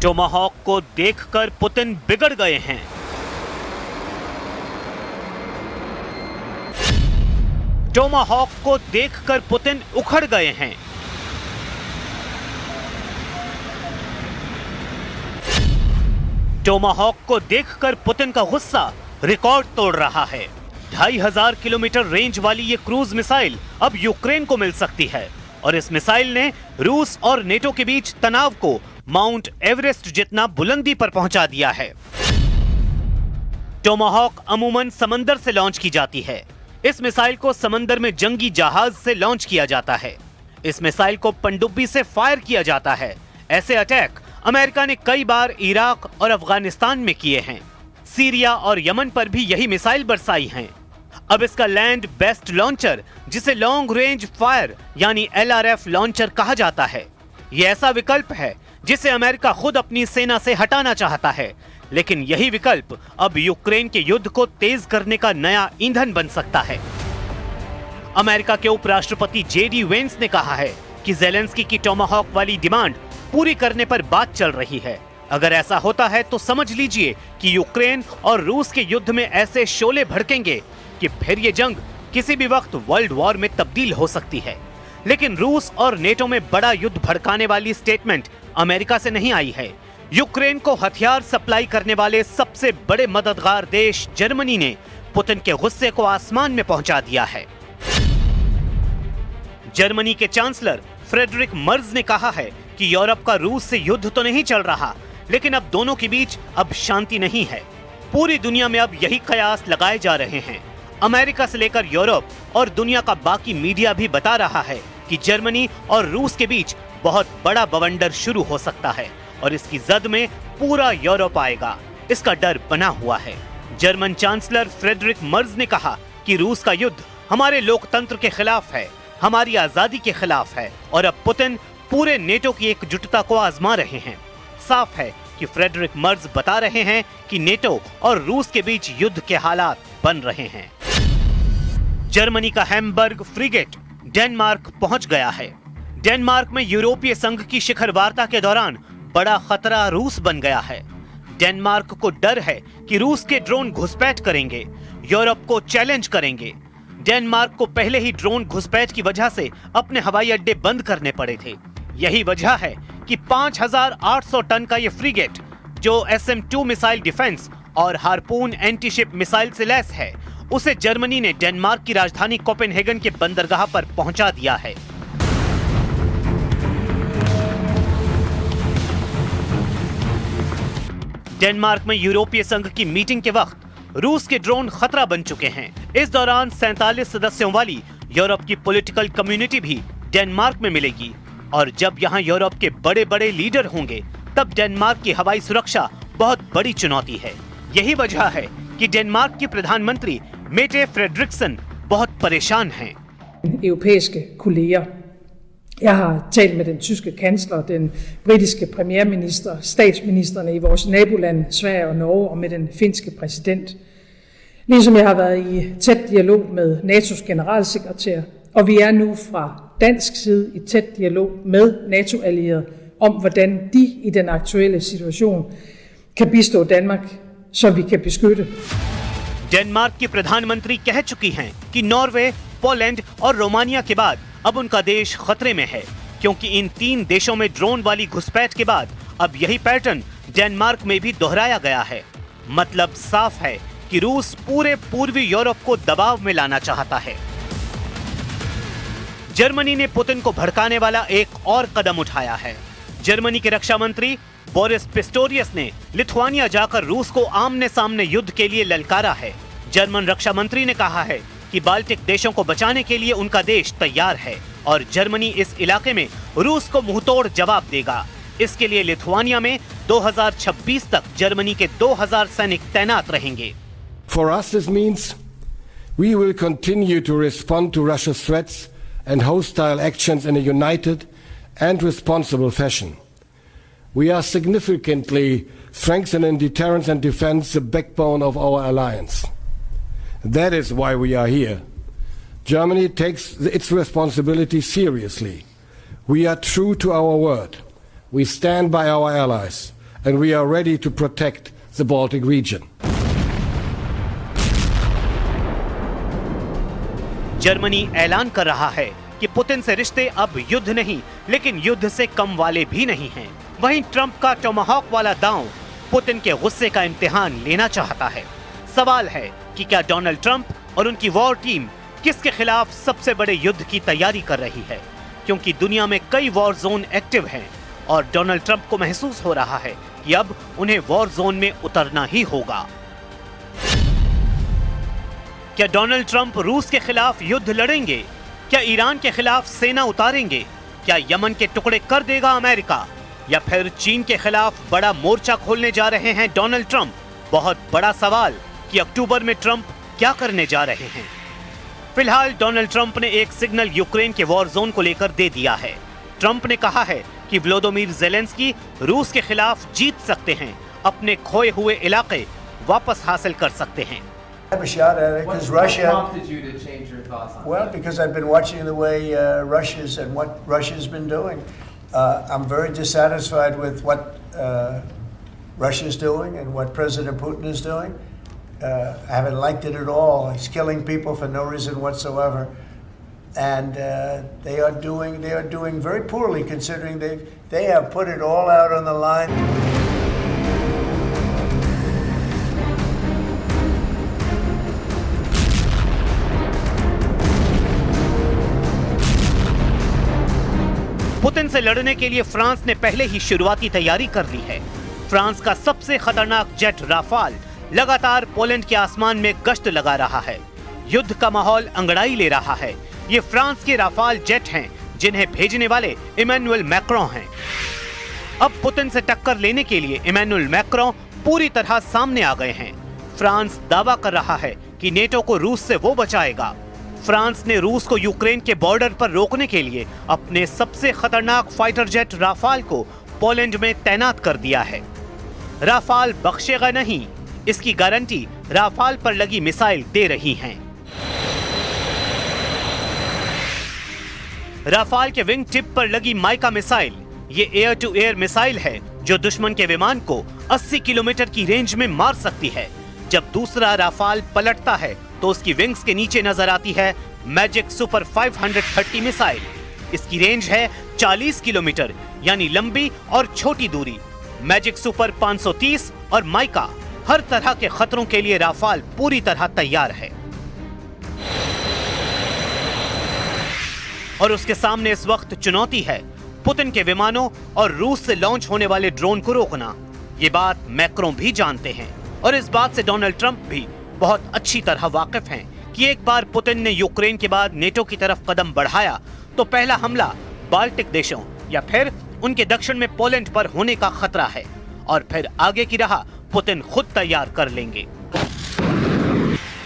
Tomahawk को देखकर Putin बिगड़ गए हैं। टोमाहॉक को देखकर पुतिन उखड़ गए हैं। टोमाहॉक को देखकर पुतिन का गुस्सा रिकॉर्ड तोड़ रहा है। 2500 किलोमीटर रेंज वाली ये क्रूज मिसाइल अब यूक्रेन को मिल सकती है और इस मिसाइल ने रूस और नेटो के बीच तनाव को माउंट एवरेस्ट जितना बुलंदी पर पहुंचा दिया है। टोमाहॉक अमूमन समंदर से लॉन्च की जाती है। इस मिसाइल को समंदर में जंगी जहाज से लॉन्च किया जाता है। इस मिसाइल को पनडुब्बी से फायर किया जाता है। ऐसे अटैक अमेरिका ने कई बार इराक और अफगानिस्तान में किए हैं। सीरिया और यमन पर भी यही मिसाइल बरसाई हैं। अब इसका लैंड बेस्ड लॉन्चर, जिसे लॉन्ग रेंज फायर यानी LRF लॉन्चर कहा जाता है, यह ऐसा विकल्प है जिसे अमेरिका खुद अपनी सेना से हटाना चाहता है। लेकिन यही विकल्प अब यूक्रेन के युद्ध को तेज करने का नया ईंधन बन सकता है। अमेरिका के उपराष्ट्रपति JD वेंस ने कहा है कि ज़ेलेंस्की की टोमाहॉक वाली डिमांड पूरी करने पर बात चल रही है। अगर ऐसा होता है तो समझ लीजिए कि यूक्रेन और रूस के युद्ध में ऐसे शोले भड़केंगे कि फिर ये जंग किसी भी वक्त वर्ल्ड वॉर में तब्दील हो सकती है। लेकिन रूस और नेटो में बड़ा युद्ध भड़काने वाली स्टेटमेंट अमेरिका से नहीं आई है। यूक्रेन को हथियार सप्लाई करने वाले सबसे बड़े मददगार देश जर्मनी ने पुतिन के गुस्से को आसमान में पहुंचा दिया है। जर्मनी के चांसलर फ्रेडरिक मर्ज ने कहा है कि यूरोप का रूस से युद्ध तो नहीं चल रहा, लेकिन अब दोनों के बीच अब शांति नहीं है। पूरी दुनिया में अब यही कयास लगाए जा रहे हैं। अमेरिका से लेकर यूरोप और दुनिया का बाकी मीडिया भी बता रहा है कि जर्मनी और रूस के बीच बहुत बड़ा बवंडर शुरू हो सकता है और इसकी जद में पूरा यूरोप आएगा। इसका डर बना हुआ है। जर्मन चांसलर फ्रेडरिक मर्ज ने कहा कि रूस का युद्ध हमारे लोकतंत्र के खिलाफ है, हमारी आजादी के खिलाफ है और अब पुतिन पूरे नेटो की एकजुटता को आजमा रहे हैं। साफ है कि फ्रेडरिक मर्ज बता रहे हैं कि नेटो और रूस के बीच युद्ध के हालात बन रहे हैं। जर्मनी का हैम्बर्ग फ्रिगेट डेनमार्क पहुंच गया है। डेनमार्क में यूरोपीय संघ की शिखर वार्ता के दौरान बड़ा खतरा रूस बन गया है। डेनमार्क को डर है कि रूस के ड्रोन घुसपैठ करेंगे, यूरोप को चैलेंज करेंगे। डेनमार्क को पहले ही ड्रोन घुसपैठ की वजह से अपने हवाई अड्डे बंद करने पड़े थे। यही वजह है कि 5800 टन का यह फ्रिगेट, जो SM-2 मिसाइल डिफेंस और हार्पून एंटीशिप मिसाइल से लैस है, उसे जर्मनी ने डेनमार्क की राजधानी कोपेनहेगन के बंदरगाह पर पहुंचा दिया है। डेनमार्क में यूरोपीय संघ की मीटिंग के वक्त रूस के ड्रोन खतरा बन चुके हैं। इस दौरान 47 सदस्यों वाली यूरोप की पॉलिटिकल कम्युनिटी भी डेनमार्क में मिलेगी और जब यहाँ यूरोप के बड़े बड़े लीडर होंगे तब डेनमार्क की हवाई सुरक्षा बहुत बड़ी चुनौती है। यही वजह है कि डेनमार्क की प्रधानमंत्री मेटे फ्रेडरिक्सन बहुत परेशान हैं। Europæiske kolleger. Jeg har talt med den tyske kansler, den britiske premierminister, statsministerne i vores naboland Sverige og Norge og med den finske præsident. Ligesom jeg har været i tæt dialog med NATO's generalsekretær, og vi er nu fra dansk side i tæt dialog med NATO-allierede om, hvordan de i den aktuelle situation kan bistå Danmark, så vi kan beskytte. Denmark की प्रधानमंत्री कह चुकी हैं कि Norway, Poland और Romania के बाद अब उनका देश खतरे में है, क्योंकि इन 3 देशों में ड्रोन वाली घुसपैठ के बाद अब यही पैटर्न डेनमार्क में भी दोहराया गया है। मतलब साफ है कि रूस पूरे पूर्वी यूरोप को दबाव में लाना चाहता है। जर्मनी ने पुतिन को भड़काने वाला एक और कदम उठाया है। जर्मनी के रक्षा मंत्री बोरिस पिस्टोरियस ने लिथुआनिया जाकर रूस को आमने सामने युद्ध के लिए ललकारा है। जर्मन रक्षा मंत्री ने कहा है कि बाल्टिक देशों को बचाने के लिए उनका देश तैयार है और जर्मनी इस इलाके में रूस को मुंहतोड़ जवाब देगा। इसके लिए लिथुआनिया में 2026 तक जर्मनी के 2000 सैनिक तैनात रहेंगे। For us this means we will continue to respond to Russia's threats and hostile actions in a united and responsible fashion. We are significantly strengthening deterrence and defense, the backbone of our alliance. That is why we are here. Germany takes its responsibility seriously. We are true to our word. We stand by our allies and we are ready to protect the Baltic region. Germany ऐलान कर रहा है कि Putin से रिश्ते अब युद्ध नहीं, लेकिन युद्ध से कम वाले भी नहीं हैं। वहीं ट्रंप का टोमाहॉक वाला दांव पुतिन के गुस्से का इम्तिहान लेना चाहता है। सवाल है कि क्या डोनाल्ड ट्रंप और उनकी वॉर टीम किसके खिलाफ सबसे बड़े युद्ध की तैयारी कर रही है, क्योंकि दुनिया में कई वॉर जोन एक्टिव हैं और डोनाल्ड ट्रंप को महसूस हो रहा है कि अब उन्हें वॉर जोन में उतरना ही होगा। क्या डोनाल्ड ट्रंप रूस के खिलाफ युद्ध लड़ेंगे? क्या ईरान के खिलाफ सेना उतारेंगे? क्या यमन के टुकड़े कर देगा अमेरिका? या फिर चीन के खिलाफ बड़ा मोर्चा खोलने जा रहे हैं डोनाल्ड ट्रंप? बहुत बड़ा सवाल कि अक्टूबर में ट्रंप क्या करने जा रहे हैं। फिलहाल डोनाल्ड ट्रंप ने एक सिग्नल यूक्रेन के वॉर जोन को लेकर दे दिया है। ट्रंप ने कहा है कि व्लादिमीर ज़ेलेंस्की रूस के खिलाफ जीत सकते हैं, अपने खोए हुए इलाके वापस हासिल कर सकते हैं। have a shot at it because Russia. What prompted you to change your thoughts on Well, that? because I've been watching the way Russia's and what Russia's been doing. I'm very dissatisfied with what Russia's doing and what President Putin is doing. I haven't liked it at all. He's killing people for no reason whatsoever, and they are doing very poorly considering they have put it all out on the line. Putin से लड़ने के लिए France ने पहले ही शुरुआती तैयारी कर ली है। फ्रांस का सबसे खतरनाक जेट राफाल लगातार पोलैंड के आसमान में गश्त लगा रहा है। युद्ध का माहौल अंगड़ाई ले रहा है। ये फ्रांस के राफाल जेट हैं, जिन्हें भेजने वाले इमैनुअल मैक्रों हैं। अब पुतिन से टक्कर लेने के लिए इमैनुअल मैक्रों पूरी तरह सामने आ गए हैं। फ्रांस दावा कर रहा है कि नेटो को रूस से वो बचाएगा। फ्रांस ने रूस को यूक्रेन के बॉर्डर पर रोकने के लिए अपने सबसे खतरनाक फाइटर जेट राफाल को पोलैंड में तैनात कर दिया है। राफाल बख्शेगा नहीं, इसकी गारंटी राफाल पर लगी मिसाइल दे रही हैं। राफाल के विंग टिप पर लगी माइका मिसाइल ये एयर टू एयर मिसाइल है जो दुश्मन के विमान को 80 किलोमीटर की रेंज में मार सकती है। जब दूसरा राफाल पलटता है तो उसकी विंग्स के नीचे नजर आती है मैजिक सुपर 530 मिसाइल। इसकी रेंज है 40 किलोमीटर, यानी लंबी और छोटी दूरी। मैजिक सुपर 530 और माइका हर तरह के खतरों के लिए राफाल पूरी तरह तैयार है। और उसके सामने इस वक्त चुनौती है पुतिन के विमानों और रूस से लॉन्च होने वाले ड्रोन को रोकना। ये बात मैक्रों भी जानते हैं और इस बात से डोनाल्ड ट्रंप भी बहुत अच्छी तरह वाकिफ हैं कि एक बार पुतिन ने यूक्रेन के बाद नेटो की तरफ कदम बढ़ाया तो पहला हमला बाल्टिक देशों या फिर उनके दक्षिण में पोलैंड पर होने का खतरा है और फिर आगे की राह पुतिन खुद तैयार कर लेंगे।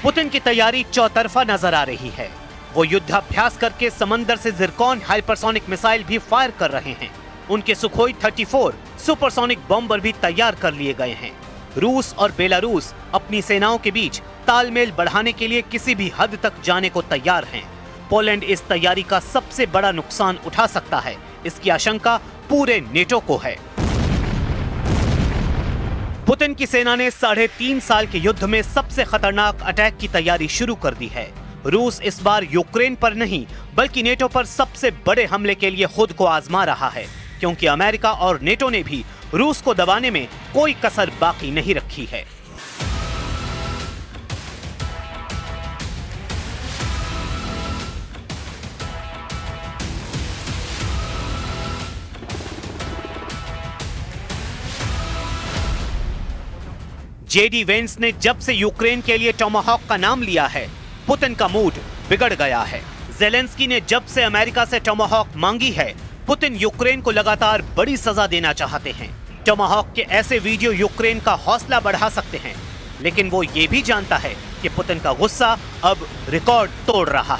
पुतिन की तैयारी चौतरफा नजर आ रही है। वो युद्धाभ्यास करके समंदर से जिरकॉन हाइपरसोनिक मिसाइल भी फायर कर रहे हैं। उनके सुखोई 34 सुपरसोनिक बॉम्बर भी तैयार कर लिए गए हैं। रूस और बेलारूस अपनी सेनाओं के बीच तालमेल बढ़ाने के लिए किसी भी हद तक जाने को तैयार हैं। पोलैंड इस तैयारी का सबसे बड़ा नुकसान उठा सकता है, इसकी आशंका पूरे नेटो को है। पुतिन की सेना ने 3.5 साल के युद्ध में सबसे खतरनाक अटैक की तैयारी शुरू कर दी है। रूस इस बार यूक्रेन पर नहीं बल्कि नेटो पर सबसे बड़े हमले के लिए खुद को आजमा रहा है, क्योंकि अमेरिका और नेटो ने भी रूस को दबाने में कोई कसर बाकी नहीं रखी है। जेडी वेंस ने जब से यूक्रेन के लिए टोमाहॉक का नाम लिया है, पुतिन का मूड बिगड़ गया है। ज़ेलेंस्की ने जब से अमेरिका से टोमाहॉक मांगी है, पुतिन यूक्रेन को लगातार बड़ी सजा देना चाहते हैं। टोमाहॉक के ऐसे वीडियो यूक्रेन का हौसला बढ़ा सकते हैं, लेकिन वो ये भी जानता है कि पुतिन का गुस्सा अब रिकॉर्ड तोड़ रहा